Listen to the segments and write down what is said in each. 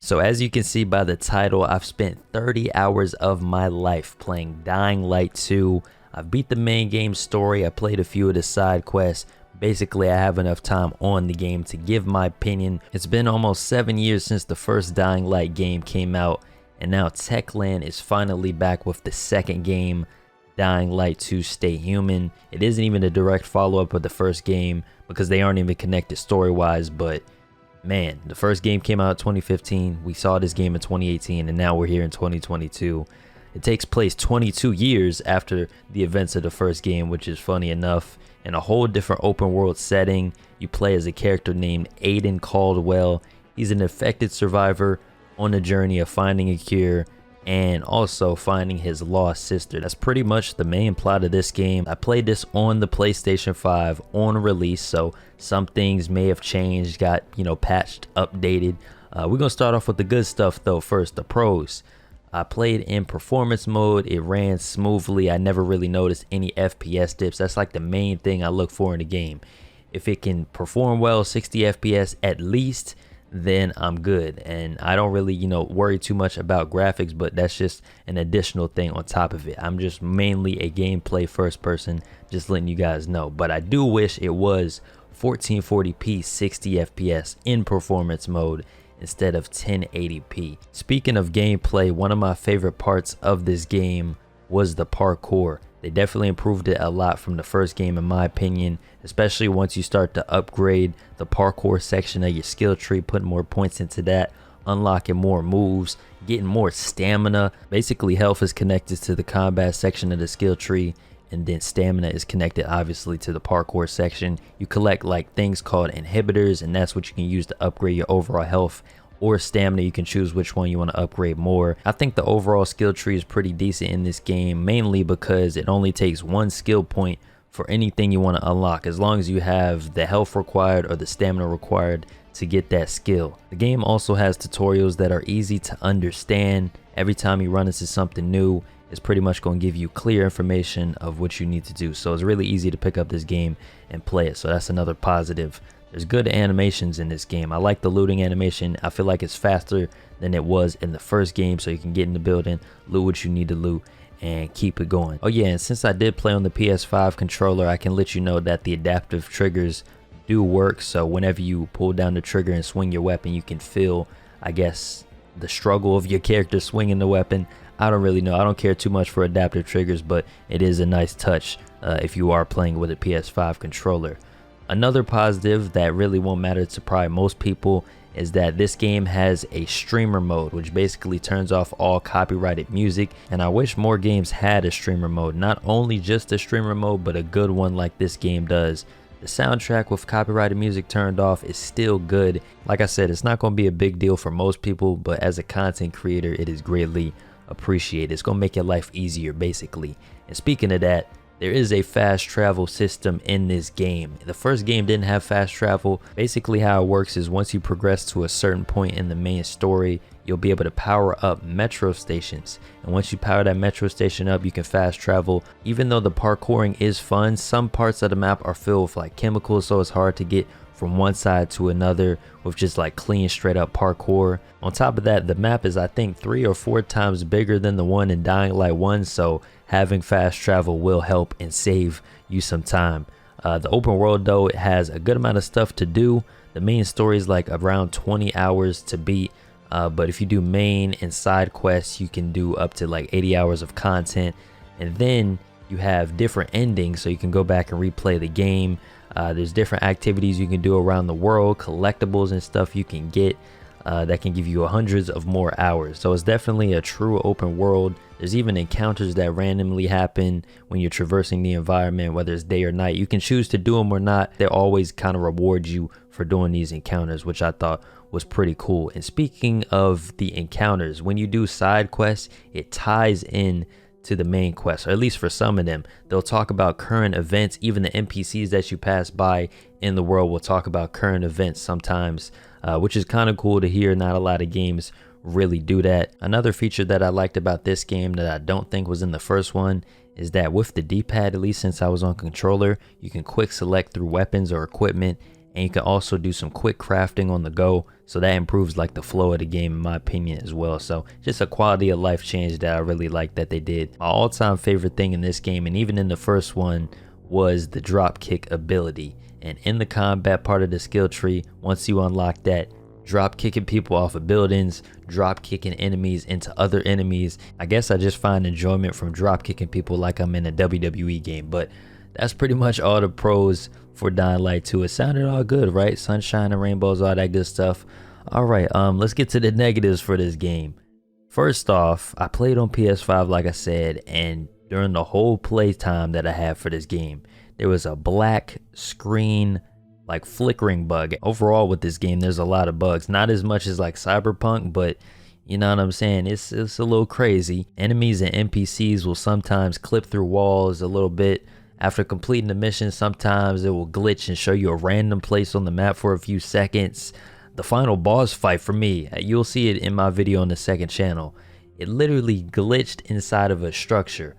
So as you can see by the title, I've spent 30 hours of my life playing Dying Light 2. I've beat the main game story, I played a few of the side quests. Basically, I have enough time on the game to give my opinion. It's been almost 7 years since the first Dying Light game came out, and now Techland is finally back with the second game, Dying Light 2 Stay Human. It isn't even a direct follow-up of the first game because they aren't even connected story-wise, but man, the first game came out in 2015, we saw this game in 2018, and now we're here in 2022. It takes place 22 years after the events of the first game, which is funny enough. In a whole different open world setting, you play as a character named Aiden Caldwell. He's an infected survivor on a journey of finding a cure and also finding his lost sister. That's pretty much the main plot of this game. I played this on the PlayStation 5 on release, so some things may have changed, got, patched, updated. We're gonna start off with the good stuff though first, the pros. I played in performance mode, it ran smoothly. I never really noticed any FPS dips. That's like the main thing I look for in a game. If it can perform well, 60 FPS at least, then I'm good. And I don't really, worry too much about graphics, but that's just an additional thing on top of it. I'm just mainly a gameplay first person, just letting you guys know. But I do wish it was 1440p 60 FPS in performance mode instead of 1080p. Speaking of gameplay, one of my favorite parts of this game was the parkour. They definitely improved it a lot from the first game in my opinion, especially once you start to upgrade the parkour section of your skill tree, putting more points into that, unlocking more moves, getting more stamina. Basically health is connected to the combat section of the skill tree, and then stamina is connected obviously to the parkour section. You collect like things called inhibitors, and that's what you can use to upgrade your overall health or stamina. You can choose which one you want to upgrade more. I think the overall skill tree is pretty decent in this game, mainly because it only takes one skill point for anything you want to unlock, as long as you have the health required or the stamina required to get that skill. The game also has tutorials that are easy to understand. Every time you run into something new, it's pretty much going to give you clear information of what you need to do. So it's really easy to pick up this game and play it. So that's another positive. There's good animations in this game. I like the looting animation. I feel like it's faster than it was in the first game, so you can get in the building, loot what you need to loot, and keep it going. Oh yeah, and since I did play on the PS5 controller, I can let you know that the adaptive triggers do work. So whenever you pull down the trigger and swing your weapon, you can feel, I guess, the struggle of your character swinging the weapon. I don't really know. I don't care too much for adaptive triggers, but it is a nice touch if you are playing with a PS5 controller. Another positive that really won't matter to probably most people is that this game has a streamer mode, which basically turns off all copyrighted music. And I wish more games had a streamer mode, not only just a streamer mode, but a good one like this game does. The soundtrack with copyrighted music turned off is still good. Like I said, it's not going to be a big deal for most people, but as a content creator, it is greatly appreciated. It's going to make your life easier basically. And speaking of that, there is a fast travel system in this game. The first game didn't have fast travel. Basically how it works is once you progress to a certain point in the main story, you'll be able to power up metro stations. And once you power that metro station up, you can fast travel. Even though the parkouring is fun, some parts of the map are filled with like chemicals, so it's hard to get from one side to another with just like clean straight up parkour. On top of that, the map is I think 3 or 4 times bigger than the one in Dying Light 1, so having fast travel will help and save you some time. The open world though, it has a good amount of stuff to do. The main story is like around 20 hours to beat, but if you do main and side quests, you can do up to like 80 hours of content. And then you have different endings, so you can go back and replay the game. There's different activities you can do around the world, collectibles and stuff you can get that can give you hundreds of more hours. So it's definitely a true open world. There's even encounters that randomly happen when you're traversing the environment, whether it's day or night. You can choose to do them or not. They always kind of reward you for doing these encounters, which I thought was pretty cool. And speaking of the encounters, when you do side quests, it ties in to the main quest, or at least for some of them. They'll talk about current events. Even the NPCs that you pass by in the world will talk about current events sometimes, which is kind of cool to hear. Not a lot of games really do that. Another feature that I liked about this game that I don't think was in the first one is that with the D-pad, at least since I was on controller, you can quick select through weapons or equipment and you can also do some quick crafting on the go, so that improves like the flow of the game in my opinion as well. So just a quality of life change that I really like that they did. My all-time favorite thing in this game, and even in the first one, was the drop kick ability. And in the combat part of the skill tree, once you unlock that, drop kicking people off of buildings, drop kicking enemies into other enemies. I guess I just find enjoyment from drop kicking people like I'm in a WWE game. But that's pretty much all the pros for Dying Light 2. It sounded all good, right? Sunshine and rainbows, all that good stuff. All right, let's get to the negatives for this game. First off, I played on PS5 like I said, and during the whole playtime that I had for this game, there was a black screen like flickering bug. Overall with this game, there's a lot of bugs. Not as much as like Cyberpunk, but you know what I'm saying? It's a little crazy. Enemies and NPCs will sometimes clip through walls a little bit. After completing the mission, sometimes it will glitch and show you a random place on the map for a few seconds. The final boss fight for me, you'll see it in my video on the second channel. It literally glitched inside of a structure.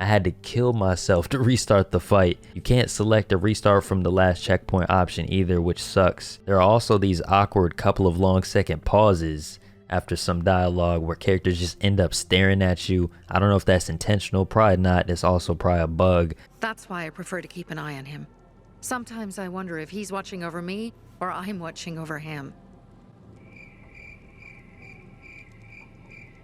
I had to kill myself to restart the fight. You can't select a restart from the last checkpoint option either, which sucks. There are also these awkward couple of long second pauses after some dialogue where characters just end up staring at you. I don't know if that's intentional, probably not. It's also probably a bug. That's why I prefer to keep an eye on him. Sometimes I wonder if he's watching over me or I'm watching over him.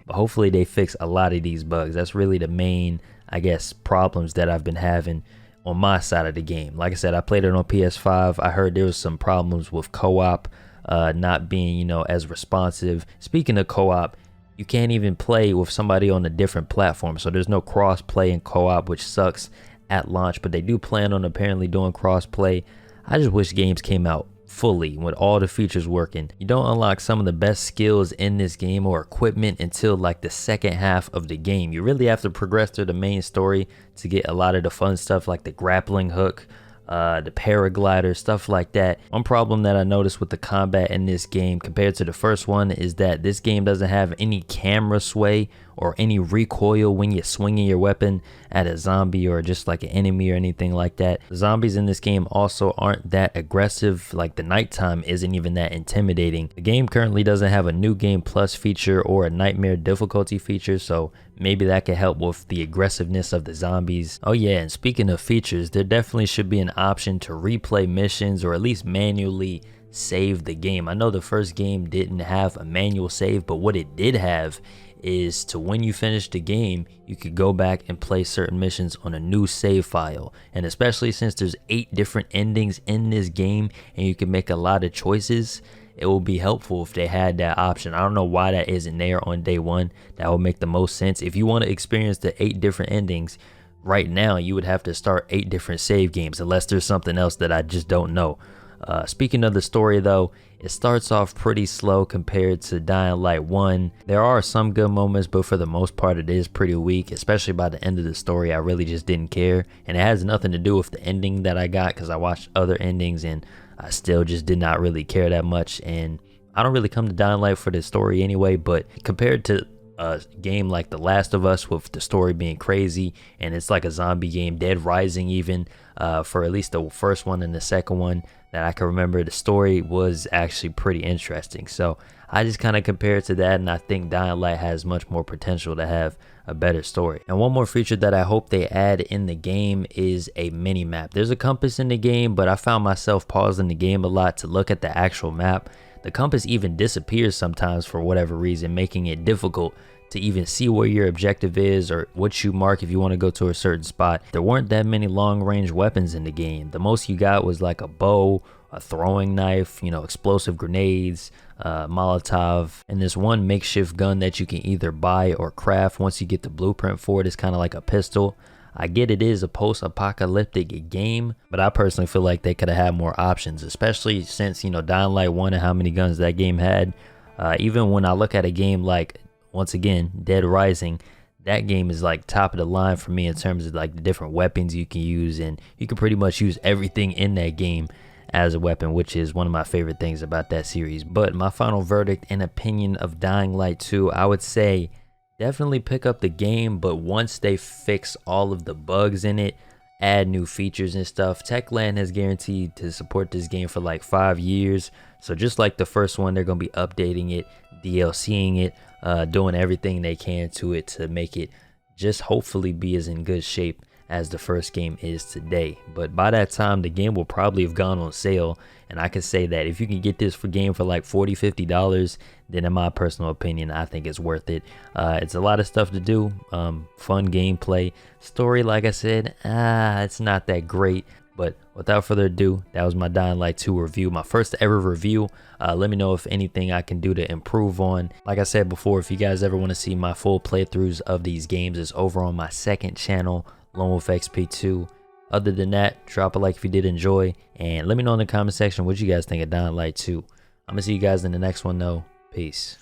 But hopefully they fix a lot of these bugs. That's really the main, I guess, problems that I've been having on my side of the game. Like I said, I played it on PS5. I heard there was some problems with co-op not being, you know, as responsive. Speaking of co-op, you can't even play with somebody on a different platform. So there's no cross-play in co-op, which sucks at launch. But they do plan on apparently doing cross-play. I just wish games came out fully with all the features working. You don't unlock some of the best skills in this game or equipment until like the second half of the game. You really have to progress through the main story to get a lot of the fun stuff like the grappling hook, the paraglider, stuff like that. One problem that I noticed with the combat in this game compared to the first one is that this game doesn't have any camera sway or any recoil when you're swinging your weapon at a zombie or just like an enemy or anything like that. The zombies in this game also aren't that aggressive. Like the nighttime isn't even that intimidating. The game currently doesn't have a new game plus feature or a nightmare difficulty feature, so maybe that could help with the aggressiveness of the zombies. Oh yeah, and speaking of features, there definitely should be an option to replay missions or at least manually save the game. I know the first game didn't have a manual save, but what it did have is to when you finish the game, you could go back and play certain missions on a new save file. And especially since there's 8 different endings in this game and you can make a lot of choices, it will be helpful if they had that option. I don't know why that isn't there on day one. That would make the most sense. If you want to experience the 8 different endings right now, you would have to start 8 different save games, unless there's something else that I just don't know. Speaking of the story though, it starts off pretty slow compared to Dying Light 1. There are some good moments, but for the most part it is pretty weak, especially by the end of the story. I really just didn't care, and it has nothing to do with the ending that I got, because I watched other endings and I still just did not really care that much. And I don't really come to Dying Light for the story anyway, but compared to a game like The Last of Us with the story being crazy, and it's like a zombie game, Dead Rising even, for at least the first one and the second one that I can remember, the story was actually pretty interesting. So I just kind of compare it to that, and I think Dying Light has much more potential to have a better story. And one more feature that I hope they add in the game is a mini map. There's a compass in the game, but I found myself pausing the game a lot to look at the actual map. The compass even disappears sometimes for whatever reason, making it difficult to even see where your objective is or what you mark if you want to go to a certain spot. There weren't that many long range weapons in the game. The most you got was like a bow, a throwing knife, you know, explosive grenades, Molotov, and this one makeshift gun that you can either buy or craft once you get the blueprint for it. It's kind of like a pistol. I get it is a post-apocalyptic game, but I personally feel like they could have had more options, especially since, you know, Dying Light 1 and how many guns that game had. Even when I look at a game like, once again, Dead Rising, that game is like top of the line for me in terms of like the different weapons you can use, and you can pretty much use everything in that game as a weapon, which is one of my favorite things about that series. But my final verdict and opinion of Dying Light 2, I would say definitely pick up the game, but once they fix all of the bugs in it, add new features and stuff. Techland has guaranteed to support this game for like 5 years. So just like the first one, they're going to be updating it, DLCing it, doing everything they can to it to make it just hopefully be as in good shape as the first game is today. But by that time, the game will probably have gone on sale, and I can say that if you can get this game for like $40-$50, then in my personal opinion, I think it's worth it. It's a lot of stuff to do, fun gameplay. Story, like I said, it's not that great. But without further ado, that was my Dying Light 2 review, my first ever review. Let me know if anything I can do to improve on. Like I said before, if you guys ever want to see my full playthroughs of these games, it's over on my second channel, LoneWolfXP 2. Other than that, drop a like if you did enjoy, and let me know in the comment section what you guys think of Dying Light 2. I'm going to see you guys in the next one though. Peace.